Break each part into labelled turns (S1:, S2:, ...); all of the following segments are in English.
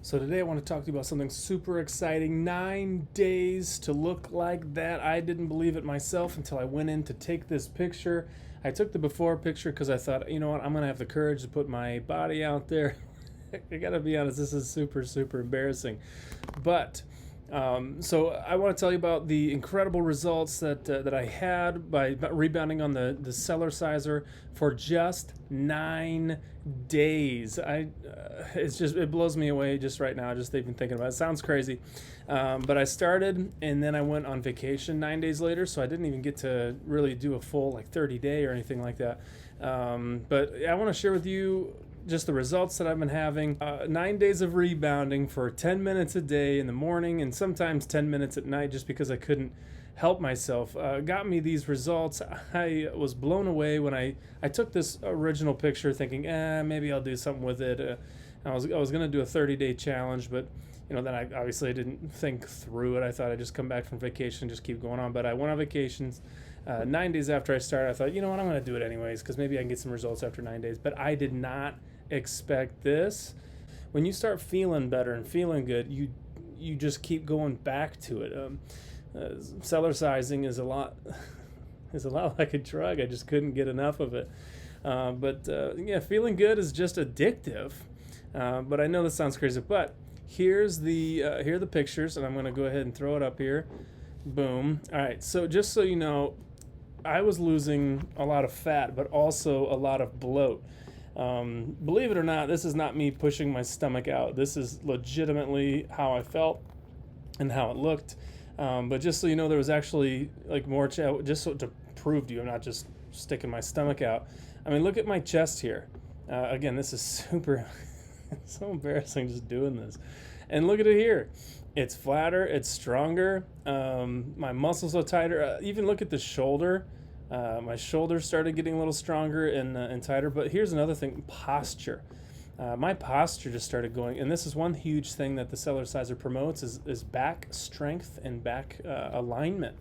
S1: So today I want to talk to you about something super exciting. 9 days to look like that. I didn't believe it myself until I went in to take this picture. I took the before picture because I thought, you know what, I'm going to have the courage to put my body out there. I got to be honest, this is super, super embarrassing. But so I want to tell you about the incredible results that I had by rebounding on the Cellerciser for just 9 days. It blows me away just right now, just even thinking about it. It sounds crazy, but I started and then I went on vacation 9 days later, so I didn't even get to really do a full like 30-day or anything like that. But I want to share with you just the results that I've been having. 9 days of rebounding for 10 minutes a day in the morning and sometimes 10 minutes at night, just because I couldn't help myself, got me these results. I was blown away when I took this original picture thinking, maybe I'll do something with it. I was going to do a 30-day challenge, but then I obviously didn't think through it. I thought I'd just come back from vacation and just keep going on. But I went on vacations 9 days after I started. I thought, you know what, I'm going to do it anyways because maybe I can get some results after 9 days. But I did not expect this. When you start feeling better and feeling good, you just keep going back to it. Cellercising is a lot like a drug. I just couldn't get enough of it. But feeling good is just addictive. But I know this sounds crazy. But here are the pictures, and I'm going to go ahead and throw it up here. Boom. All right. So just so you know, I was losing a lot of fat, but also a lot of bloat. Believe it or not, this is not me pushing my stomach out. This is legitimately how I felt and how it looked. But just so you know, there was actually like more, just so to prove to you, I'm not just sticking my stomach out. I mean, look at my chest here. Again, this is super, it's so embarrassing just doing this. And look at it here. It's flatter, it's stronger. My muscles are tighter. Even look at the shoulder. My shoulders started getting a little stronger and tighter. But here's another thing, posture. My posture just started going, and this is one huge thing that the Cellerciser promotes is back strength and back alignment.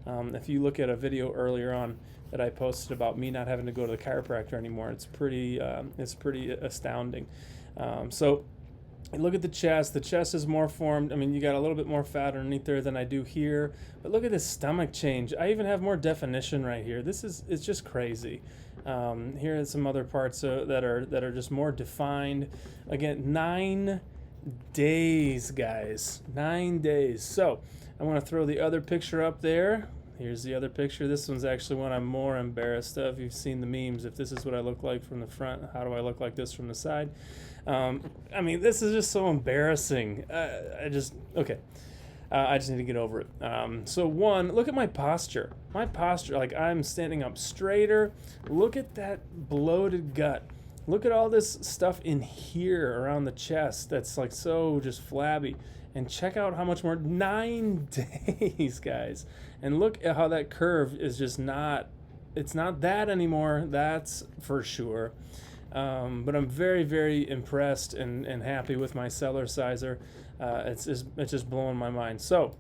S1: If you look at a video earlier on that I posted about me not having to go to the chiropractor anymore, it's pretty astounding. So look at the chest. The chest is more formed. I mean, you got a little bit more fat underneath there than I do here. But look at this stomach change. I even have more definition right here. It's just crazy. Here are some other parts that are just more defined. Again, 9 days, guys. 9 days. So I want to throw the other picture up there. Here's the other picture. This one's actually one I'm more embarrassed of. You've seen the memes. If this is what I look like from the front, how do I look like this from the side? I mean, this is just so embarrassing. I just need to get over it. So one, look at my posture. My posture, like I'm standing up straighter. Look at that bloated gut. Look at all this stuff in here around the chest that's like so just flabby. And check out how much more, 9 days, guys. And look at how that curve is just it's not that anymore, that's for sure. But I'm very, very impressed and happy with my Cellerciser. It's just blowing my mind. So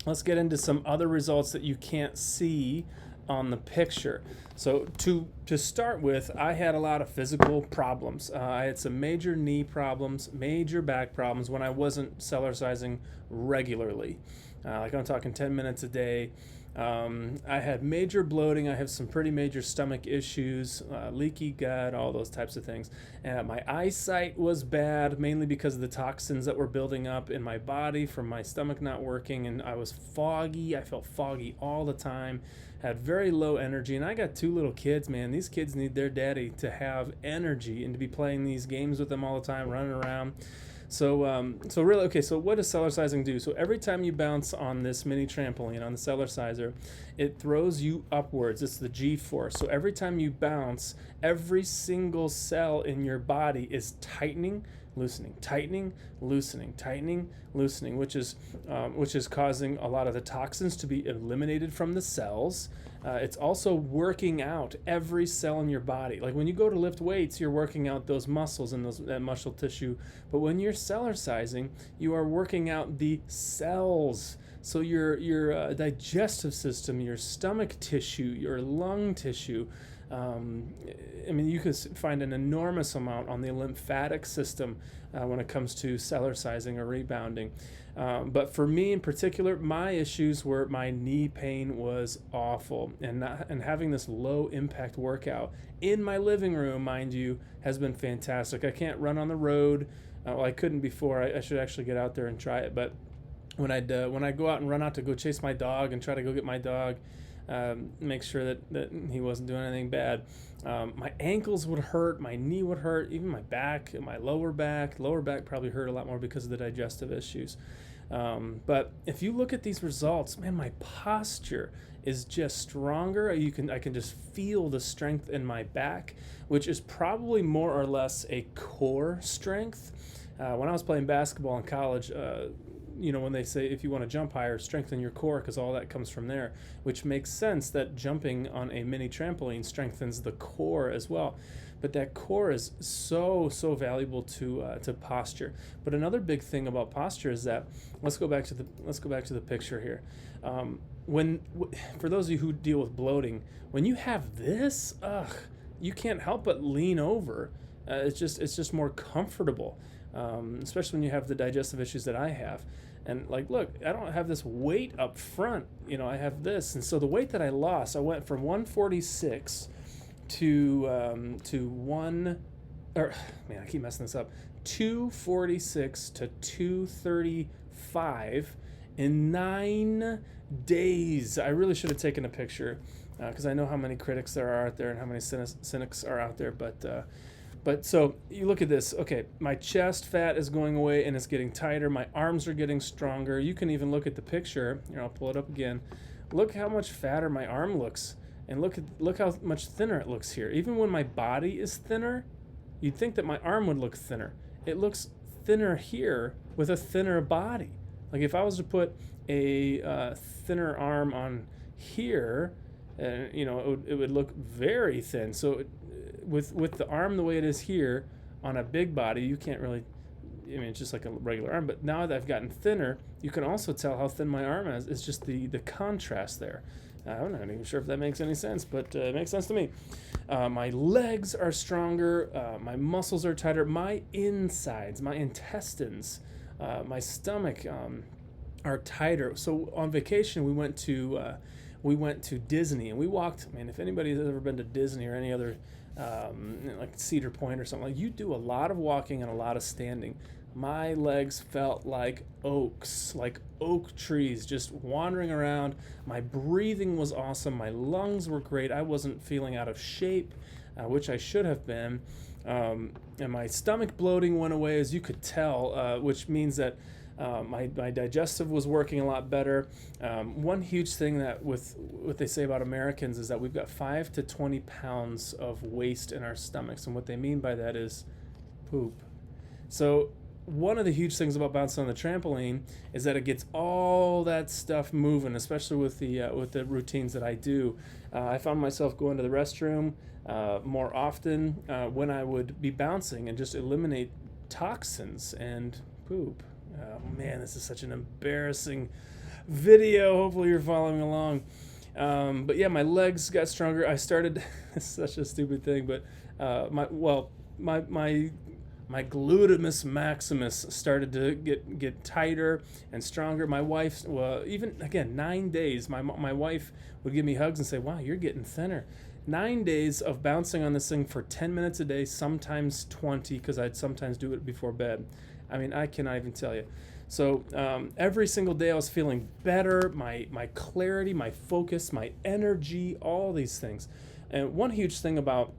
S1: let's get into some other results that you can't see on the picture. So to start with, I had a lot of physical problems. I had some major knee problems, major back problems when I wasn't Cellercising regularly. Like I'm talking 10 minutes a day. I had major bloating. I have some pretty major stomach issues, leaky gut, all those types of things. My eyesight was bad, mainly because of the toxins that were building up in my body from my stomach not working, and I was foggy. I felt foggy all the time, had very low energy, and I got 2 little kids, man. These kids need their daddy to have energy and to be playing these games with them all the time, running around. So really, okay, so what does Cellercising do? So every time you bounce on this mini trampoline, on the Cellerciser, it throws you upwards. It's the G-force. So every time you bounce, every single cell in your body is tightening, loosening, tightening, loosening, tightening, loosening, which is causing a lot of the toxins to be eliminated from the cells. It's also working out every cell in your body. Like when you go to lift weights, you're working out those muscles and that muscle tissue. But when you're Cellercising, you are working out the cells. So your digestive system, your stomach tissue, your lung tissue, I mean, you can find an enormous amount on the lymphatic system when it comes to cellercising or rebounding. But for me in particular, my issues were my knee pain was awful, and having this low impact workout in my living room, mind you, has been fantastic. I can't run on the road. Well, I couldn't before. I should actually get out there and try it. But when I go out and run out to go chase my dog and try to go get my dog, make sure that he wasn't doing anything bad. My ankles would hurt, my knee would hurt, even my back, my lower back probably hurt a lot more because of the digestive issues. But if you look at these results, man, my posture is just stronger. I can just feel the strength in my back, which is probably more or less a core strength. When I was playing basketball in college, when they say if you want to jump higher, strengthen your core, because all that comes from there, which makes sense that jumping on a mini trampoline strengthens the core as well. But that core is so valuable to posture. But another big thing about posture is that let's go back to the picture here. For those of you who deal with bloating, when you have this, you can't help but lean over. It's just more comfortable, especially when you have the digestive issues that I have. And like, look, I don't have this weight up front. I have this, and so the weight that I lost, I went from 146 to 246 to 235 in 9 days. I really should have taken a picture because I know how many critics there are out there and how many cynics are out there. But so you look at this. Okay, my chest fat is going away and it's getting tighter. My arms are getting stronger. You can even look at the picture. I'll pull it up again. Look how much fatter my arm looks, and look how much thinner it looks here. Even when my body is thinner, you'd think that my arm would look thinner. It looks thinner here with a thinner body. Like if I was to put a thinner arm on here, it would look very thin. So with the arm the way it is here on a big body, you can't really, it's just like a regular arm. But now that I've gotten thinner, you can also tell how thin my arm is. It's just the contrast there. I'm not even sure if that makes any sense, but it makes sense to me. My legs are stronger. My muscles are tighter. My insides, my intestines, my stomach are tighter. So on vacation, we went to Disney, and we walked. Man, if anybody has ever been to Disney or any other like Cedar Point or something, you do a lot of walking and a lot of standing. My legs felt like oaks, like oak trees, just wandering around. My breathing was awesome. My lungs were great. I wasn't feeling out of shape, which I should have been. And my stomach bloating went away, as you could tell, which means that my digestive was working a lot better. One huge thing that with what they say about Americans is that we've got 5 to 20 pounds of waste in our stomachs, and what they mean by that is poop. So one of the huge things about bouncing on the trampoline is that it gets all that stuff moving, especially with the routines that I do. I found myself going to the restroom more often when I would be bouncing and just eliminate toxins and poop. Oh man, this is such an embarrassing video. Hopefully you're following along. But yeah, my legs got stronger. I started, it's such a stupid thing, but my glutamus maximus started to get tighter and stronger. My wife, even again, 9 days, my wife would give me hugs and say, wow, you're getting thinner. 9 days of bouncing on this thing for 10 minutes a day, sometimes 20, because I'd sometimes do it before bed. I cannot even tell you. So every single day I was feeling better, my clarity, my focus, my energy, all these things. And one huge thing about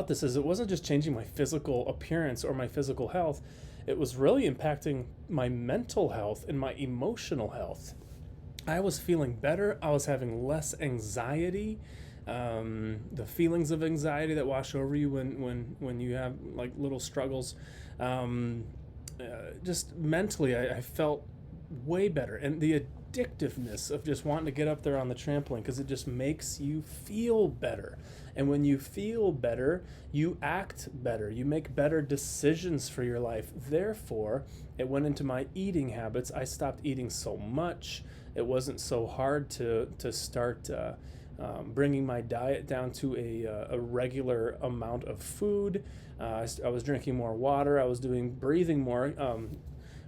S1: this is it wasn't just changing my physical appearance or my physical health. It was really impacting my mental health and my emotional health. I was feeling better. I was having less anxiety. The feelings of anxiety that wash over you when you have like little struggles. Just mentally, I felt way better. And the addictiveness of just wanting to get up there on the trampoline, because it just makes you feel better. And when you feel better, you act better. You make better decisions for your life. Therefore, it went into my eating habits. I stopped eating so much. It wasn't so hard to start bringing my diet down to a regular amount of food. I was drinking more water. I was breathing more.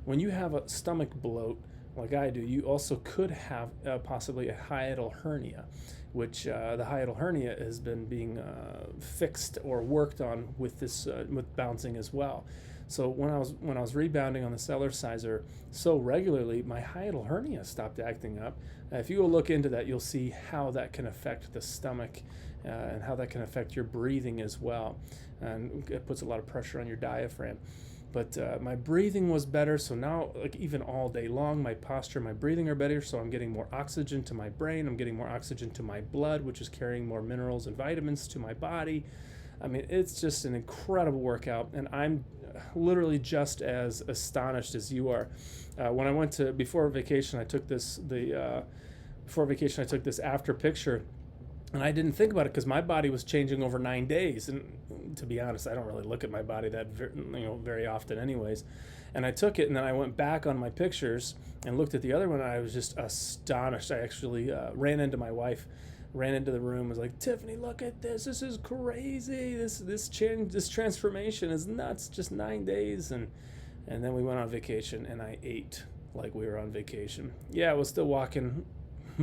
S1: When you have a stomach bloat like I do, you also could have possibly a hiatal hernia, which the hiatal hernia has been being fixed or worked on with this with bouncing as well. So when I was rebounding on the Cellerciser so regularly, my hiatal hernia stopped acting up. If you go look into that, you'll see how that can affect the stomach and how that can affect your breathing as well. And it puts a lot of pressure on your diaphragm. But my breathing was better, so now, like, even all day long, my posture, my breathing are better, so I'm getting more oxygen to my brain, I'm getting more oxygen to my blood, which is carrying more minerals and vitamins to my body. I mean, it's just an incredible workout, and I'm literally just as astonished as you are. When I went to, before vacation, I took this after picture, and I didn't think about it because my body was changing over 9 days. And to be honest, I don't really look at my body that very often anyways. And I took it, and then I went back on my pictures and looked at the other one, and I was just astonished. I actually ran into my wife, ran into the room, was like, "Tiffany, look at this. This is crazy. This transformation is nuts. Just 9 days." And then we went on vacation, and I ate like we were on vacation. Yeah, I was still walking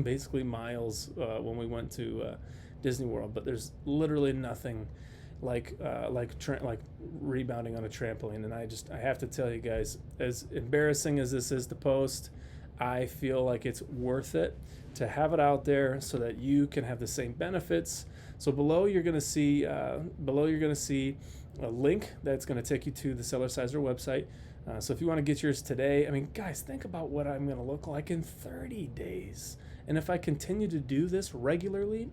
S1: basically miles when we went to Disney World, but there's literally nothing like rebounding on a trampoline. And I have to tell you guys, as embarrassing as this is to post, I feel like it's worth it to have it out there so that you can have the same benefits. So below you're going to see a link that's going to take you to the Cellerciser website. So if you want to get yours today, I mean, guys, think about what I'm going to look like in 30 days. And if I continue to do this regularly,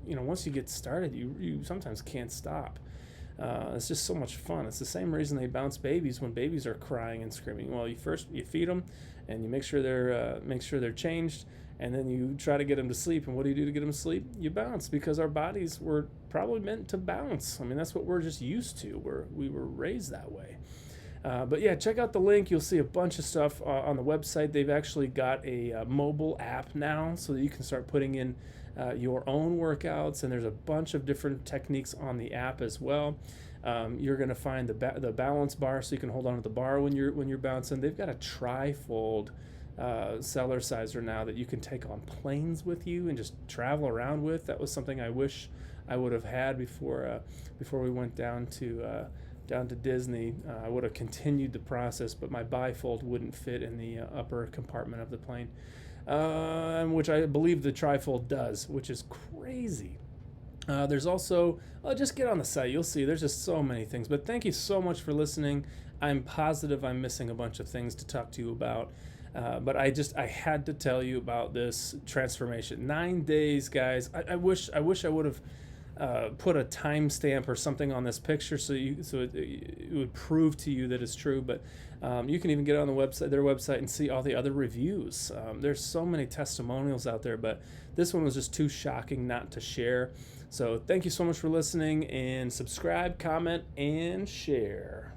S1: once you get started, you sometimes can't stop. It's just so much fun. It's the same reason they bounce babies when babies are crying and screaming. Well, you feed them, and you make sure they're changed, and then you try to get them to sleep. And what do you do to get them to sleep? You bounce, because our bodies were probably meant to bounce. I mean, that's what we're just used to. We were raised that way. But yeah, check out the link. You'll see a bunch of stuff on the website. They've actually got a mobile app now, so that you can start putting in your own workouts, and there's a bunch of different techniques on the app as well. You're going to find the balance bar, so you can hold on to the bar when you're bouncing. They've got a trifold Cellerciser now that you can take on planes with you and just travel around with. That was something I wish I would have had before we went down to Disney. I would have continued the process, but my bifold wouldn't fit in the upper compartment of the plane, which I believe the trifold does, which is crazy. There's also, just get on the site. You'll see there's just so many things. But thank you so much for listening. I'm positive I'm missing a bunch of things to talk to you about. But I had to tell you about this transformation. 9 days, guys. I wish I would have put a timestamp or something on this picture so it would prove to you that it's true. But you can even get on their website and see all the other reviews. There's so many testimonials out there, but this one was just too shocking not to share. So thank you so much for listening, and subscribe, comment, and share.